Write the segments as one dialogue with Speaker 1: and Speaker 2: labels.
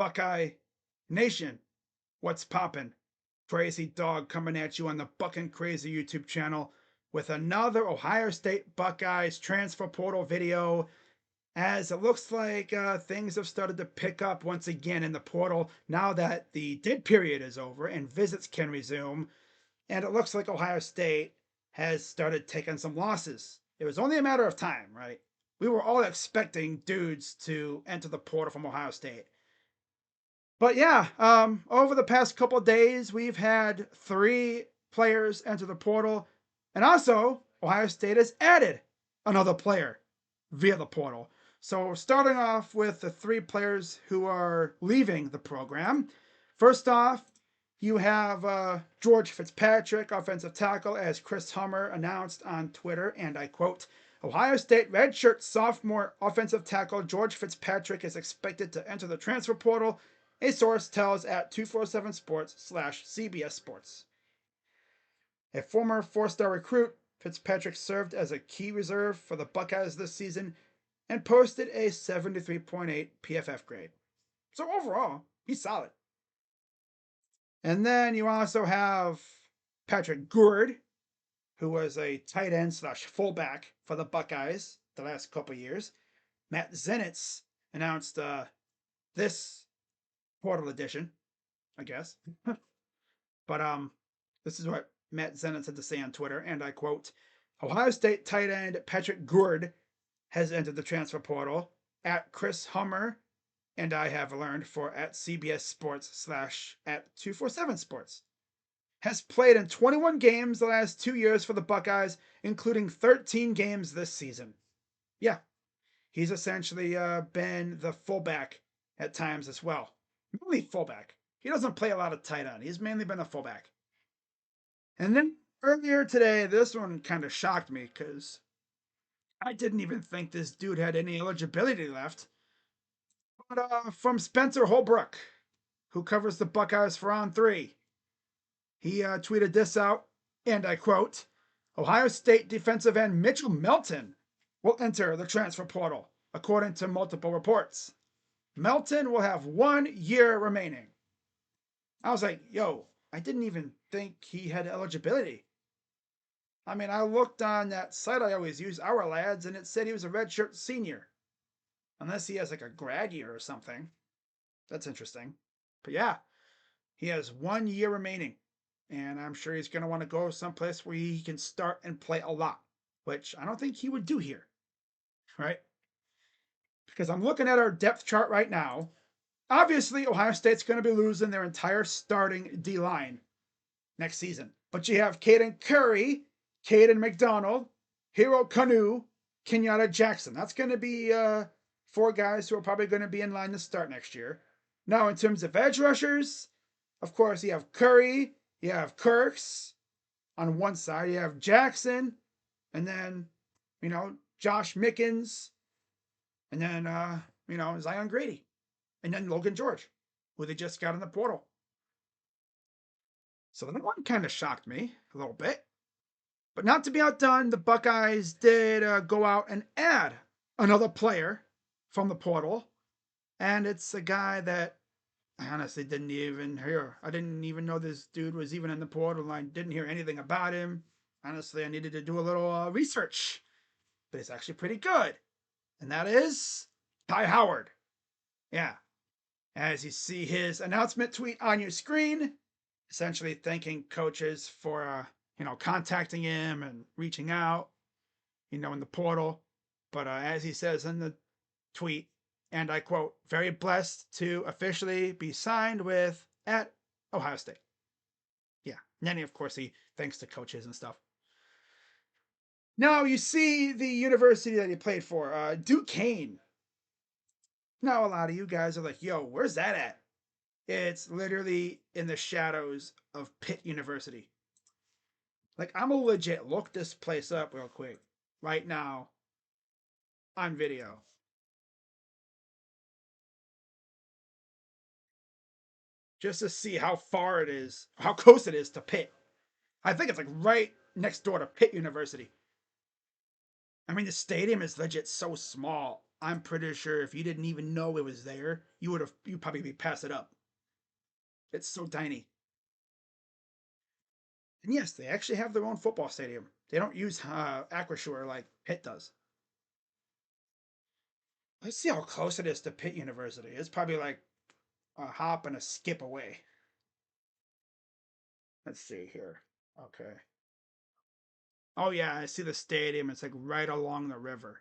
Speaker 1: Buckeye Nation, what's poppin'? Crazy Dog coming at you on the Buckin' Crazy YouTube channel with another Ohio State Buckeyes transfer portal video. As it looks like things have started to pick up once again in the portal now that the dead period is over and visits can resume. And it looks like Ohio State has started taking some losses. It was only a matter of time, right? We were all expecting dudes to enter the portal from Ohio State. But yeah, over the past couple of days, we've had 3 players enter the portal. And also, Ohio State has added another player via the portal. So, starting off with the 3 players who are leaving the program. First off, you have George Fitzpatrick, offensive tackle, as Chris Hummer announced on Twitter, and I quote, Ohio State redshirt sophomore offensive tackle George Fitzpatrick is expected to enter the transfer portal, a source tells at 247sports/CBS Sports. A former 4-star recruit, Fitzpatrick served as a key reserve for the Buckeyes this season and posted a 73.8 PFF grade. So overall, he's solid. And then you also have Patrick Gourd, who was a tight end/fullback for the Buckeyes the last couple years. Matt Zenitz announced this portal edition, I guess. But this is what Matt Zenitz had to say on Twitter, and I quote, Ohio State tight end Patrick Gourd has entered the transfer portal at Chris Hummer, and I have learned for at CBS Sports / at 247 Sports. Has played in 21 games the last 2 years for the Buckeyes, including 13 games this season. Yeah, he's essentially been the fullback at times as well. Mainly fullback. He doesn't play a lot of tight end. He's mainly been a fullback. And then earlier today, this one kind of shocked me because I didn't even think this dude had any eligibility left. But from Spencer Holbrook, who covers the Buckeyes for On 3, he tweeted this out, and I quote, Ohio State defensive end Mitchell Melton will enter the transfer portal, according to multiple reports. Melton will have 1 year remaining. I was like, yo, I didn't even think he had eligibility. I mean, I looked on that site I always use, Our Lads, and it said he was a redshirt senior. Unless he has like a grad year or something. That's interesting. But yeah, he has 1 year remaining. And I'm sure he's going to want to go someplace where he can start and play a lot, which I don't think he would do here. Right? Because I'm looking at our depth chart right now. Obviously, Ohio State's going to be losing their entire starting D-line next season. But you have Caden Curry, Caden McDonald, Hero Kanu, Kenyatta Jackson. That's going to be 4 guys who are probably going to be in line to start next year. Now, in terms of edge rushers, of course, you have Curry, you have Kirks on one side, you have Jackson, and then, Josh Mickens, and then, Zion Grady, and then Logan George, who they just got in the portal. So that one kind of shocked me a little bit. But not to be outdone, the Buckeyes did go out and add another player from the portal. And it's a guy that I honestly didn't even hear. I didn't even know this dude was even in the portal. I didn't hear anything about him. Honestly, I needed to do a little research. But it's actually pretty good. And that is Ty Howard. Yeah. As you see his announcement tweet on your screen, essentially thanking coaches for, contacting him and reaching out, in the portal. But as he says in the tweet, and I quote, very blessed to officially be signed with at Ohio State. Yeah. And then, of course, he thanks the coaches and stuff. Now, you see the university that he played for, Duquesne. Now, a lot of you guys are like, yo, where's that at? It's literally in the shadows of Pitt University. Like, I'm gonna legit look this place up real quick right now on video. Just to see how far it is, how close it is to Pitt. I think it's like right next door to Pitt University. I mean, the stadium is legit so small. I'm pretty sure if you didn't even know it was there, you'd probably be pass it up. It's so tiny. And yes, they actually have their own football stadium. They don't use Acrisure like Pitt does. Let's see how close it is to Pitt University. It's probably like a hop and a skip away. Let's see here. Okay. Oh yeah, I see the stadium. It's like right along the river.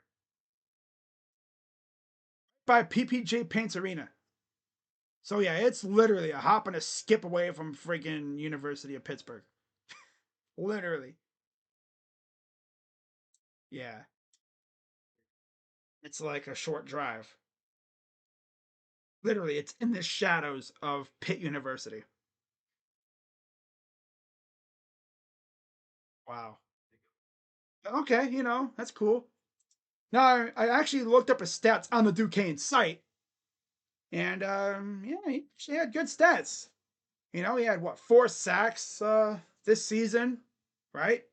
Speaker 1: By PPJ Paints Arena. So yeah, it's literally a hop and a skip away from freaking University of Pittsburgh. Literally. Yeah. It's like a short drive. Literally, it's in the shadows of Pitt University. Wow. Okay, that's cool. Now, I actually looked up his stats on the Duquesne site, and yeah, he actually had good stats. He had what, 4 sacks this season, right?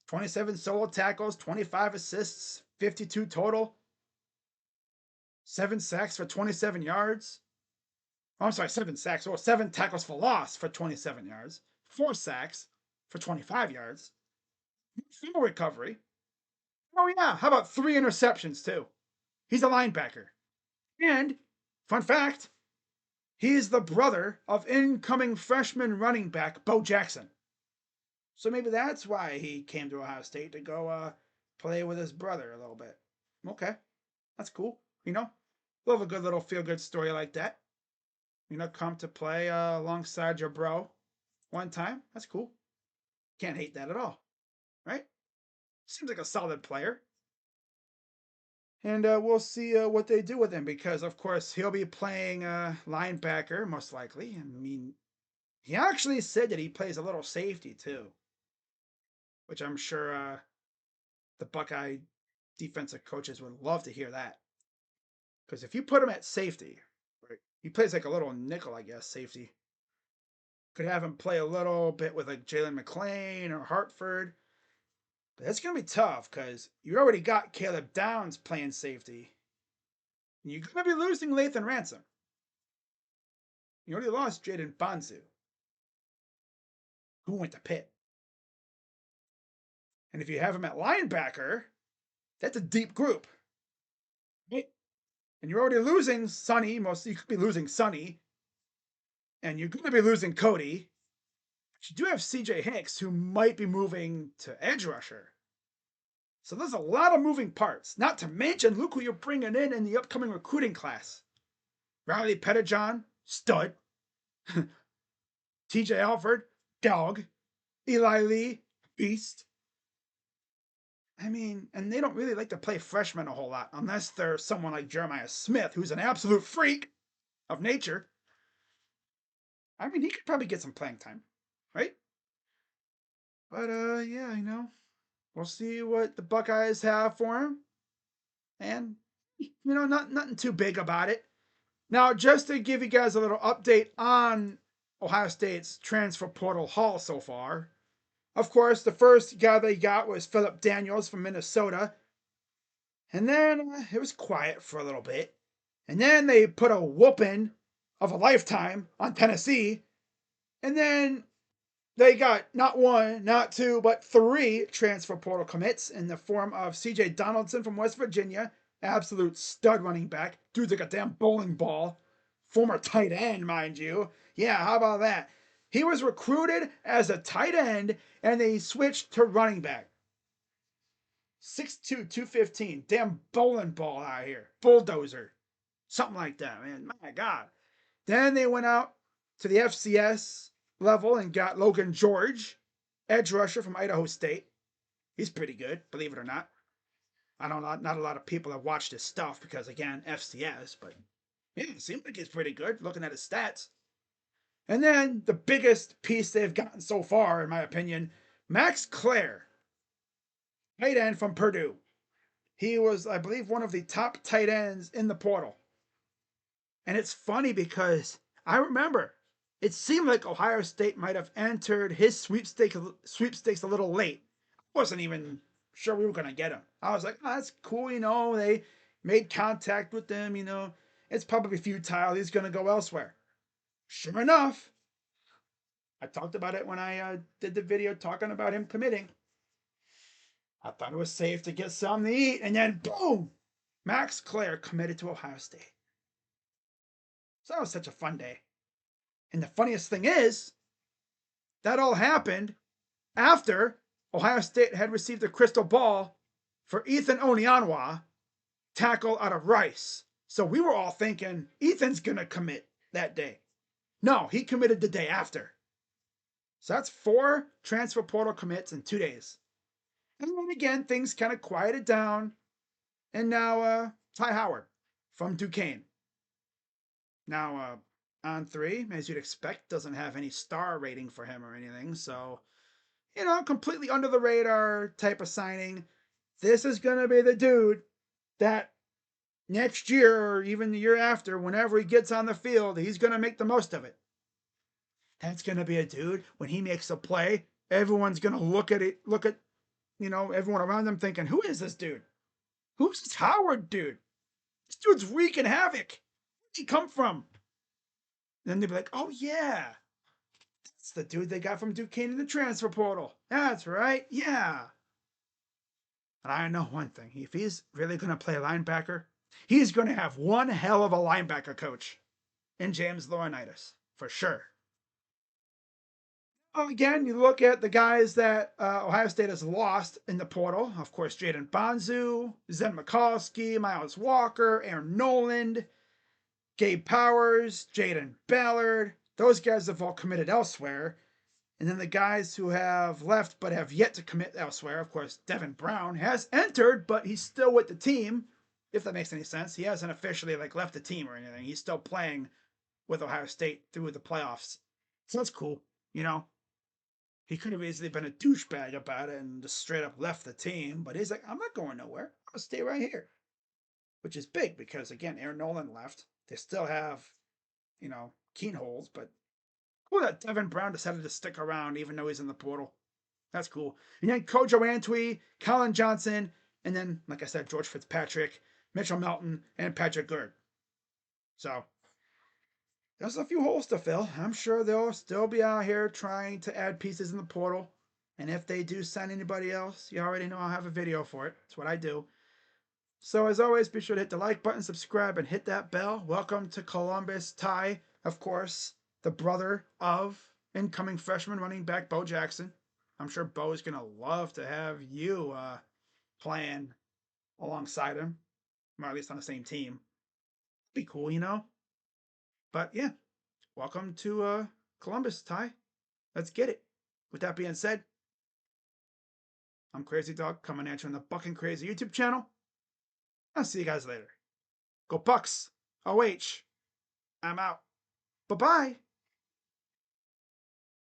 Speaker 1: 27 solo tackles, 25 assists, 52 total, 7 sacks for 27 yards. Oh, I'm sorry, 7 sacks. Well, 7 tackles for loss for 27 yards, 4 sacks for 25 yards, fumble recovery. Oh yeah, how about 3 interceptions too? He's a linebacker. And fun fact, he is the brother of incoming freshman running back Bo Jackson. So maybe that's why he came to Ohio State to go play with his brother a little bit. Okay, that's cool. Love a good little feel good story like that. Come to play alongside your bro one time. That's cool. Can't hate that at all, right? Seems like a solid player. And we'll see what they do with him because, of course, he'll be playing linebacker most likely. I mean, he actually said that he plays a little safety too, which I'm sure the Buckeye defensive coaches would love to hear that. Because if you put him at safety, right, he plays like a little nickel, I guess, safety. Could have him play a little bit with like Jalen McClain or Hartford. But that's going to be tough because you already got Caleb Downs playing safety. And you're going to be losing Lathan Ransom. You already lost Jaden Bonsu, who went to Pitt. And if you have him at linebacker, that's a deep group. Right? And you're already losing Sonny. You could be losing Sonny. And you're going to be losing Cody. But you do have CJ Hicks, who might be moving to edge rusher. So there's a lot of moving parts. Not to mention, look who you're bringing in the upcoming recruiting class. Riley Pettijohn, stud. TJ Alford, dog. Eli Lee, beast. I mean, and they don't really like to play freshmen a whole lot unless they're someone like Jeremiah Smith, who's an absolute freak of nature. I mean, he could probably get some playing time, right? But yeah, we'll see what the Buckeyes have for him, and nothing too big about it. Now, just to give you guys a little update on Ohio State's transfer portal haul so far. Of course, the first guy they got was Philip Daniels from Minnesota. And then it was quiet for a little bit. And then they put a whooping of a lifetime on Tennessee. And then they got not one, not two, but 3 transfer portal commits in the form of CJ Donaldson from West Virginia, absolute stud running back. Dude's like a damn bowling ball. Former tight end, mind you. Yeah, how about that? He was recruited as a tight end and they switched to running back. 6'2", 215. Damn bowling ball out here. Bulldozer. Something like that, man. My God. Then they went out to the FCS level and got Logan George, edge rusher from Idaho State. He's pretty good, believe it or not. I don't know, not a lot of people have watched his stuff because, again, FCS, but yeah, it seems like he's pretty good looking at his stats. And then the biggest piece they've gotten so far, in my opinion, Max Clare, tight end from Purdue. He was, I believe, one of the top tight ends in the portal. And it's funny because I remember it seemed like Ohio State might have entered his sweepstakes a little late. I wasn't even sure we were going to get him. I was like, oh, that's cool, they made contact with them, it's probably futile. He's going to go elsewhere. Sure enough, I talked about it when I did the video talking about him committing. I thought it was safe to get something to eat, and then boom, Max Clare committed to Ohio State. So that was such a fun day. And the funniest thing is, that all happened after Ohio State had received a crystal ball for Ethan Onianwa, tackle out of Rice. So we were all thinking Ethan's going to commit that day. No, he committed the day after. So that's 4 transfer portal commits in 2 days. And then again, things kind of quieted down. And now Ty Howard from Duquesne. Now On3, as you'd expect, doesn't have any star rating for him or anything. So, completely under the radar type of signing. This is going to be the dude that next year or even the year after, whenever he gets on the field, he's going to make the most of it. That's going to be a dude, when he makes a play, everyone's going to look at everyone around them thinking, who is this dude? Who's this Howard dude? This dude's wreaking havoc. Where'd he come from? And then they'll be like, oh yeah, that's the dude they got from Duquesne in the transfer portal. That's right, yeah. And I know one thing. If he's really going to play linebacker, he's going to have one hell of a linebacker coach in James Laurinaitis, for sure. Again, you look at the guys that Ohio State has lost in the portal. Of course, Jaden Bonzu, Zen Mikulski, Miles Walker, Aaron Noland, Gabe Powers, Jaden Ballard. Those guys have all committed elsewhere. And then the guys who have left but have yet to commit elsewhere, of course, Devin Brown has entered, but he's still with the team, if that makes any sense. He hasn't officially left the team or anything. He's still playing with Ohio State through the playoffs. So that's cool, He could have easily been a douchebag about it and just straight up left the team, but he's like, I'm not going nowhere. I'll stay right here. Which is big because, again, Aaron Noland left. They still have, keyholes, but cool that Devin Brown decided to stick around even though he's in the portal. That's cool. And then Kojo Antwi, Colin Johnson, and then, like I said, George Fitzpatrick, Mitchell Melton, and Patrick Gerd. So there's a few holes to fill. I'm sure they'll still be out here trying to add pieces in the portal. And if they do sign anybody else, you already know I'll have a video for it. That's what I do. So as always, be sure to hit the like button, subscribe, and hit that bell. Welcome to Columbus. Ty, of course, the brother of incoming freshman running back Bo Jackson. I'm sure Bo is going to love to have you playing alongside him, or at least on the same team. Be cool, But yeah, welcome to Columbus, Ty. Let's get it. With that being said, I'm Crazy Dog coming at you on the Bucking Crazy YouTube channel. I'll see you guys later. Go Bucks. OH. I'm out. Bye-bye.